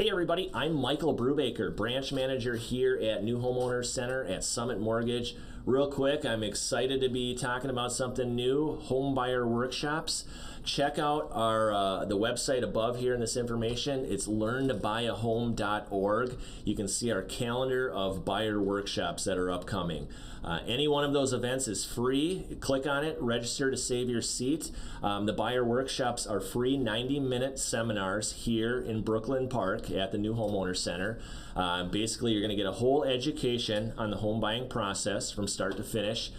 Hey everybody, I'm Michael Brewbaker, branch manager here at New Homeowner Center at Summit Mortgage. Real quick, I'm excited to be talking about something new, home buyer workshops. Check out our the website above here in this information. It's learntobuyahome.org. You can see our calendar of buyer workshops that are upcoming. Any one of those events is free. Click on it, register to save your seat. The buyer workshops are free 90-minute seminars here in Brooklyn Park at the New Homeowner Center. Basically, you're going to get a whole education on the home buying process from start to finish.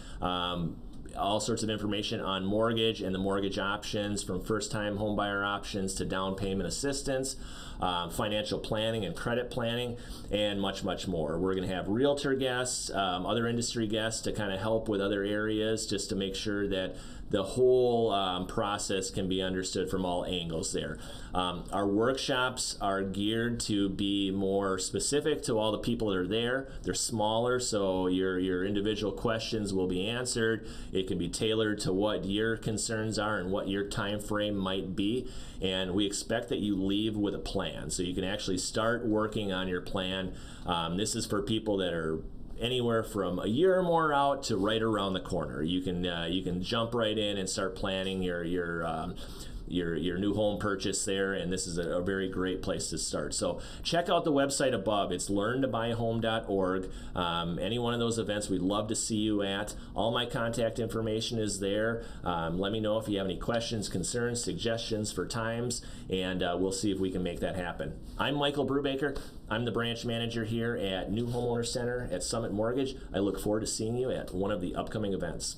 All sorts of information on mortgage and the mortgage options, from first-time home buyer options to down payment assistance, financial planning and credit planning, and much, much more. We're going to have realtor guests, other industry guests to kind of help with other areas, just to make sure that the whole process can be understood from all angles there. Our workshops are geared to be more specific to all the people that are there. They're smaller, so your individual questions will be answered. It can be tailored to what your concerns are and what your time frame might be, and we expect that you leave with a plan, so you can actually start working on your plan. This is for people that are anywhere from a year or more out to right around the corner. You can jump right in and start planning your new home purchase there, and this is a very great place to start. So check out the website above. It's learntobuyahome.org. Any one of those events we'd love to see you at. All my contact information is there. Let me know if you have any questions, concerns, suggestions for times, and we'll see if we can make that happen. I'm Michael Brewbaker. I'm the branch manager here at New Homeowner Center at Summit Mortgage. I look forward to seeing you at one of the upcoming events.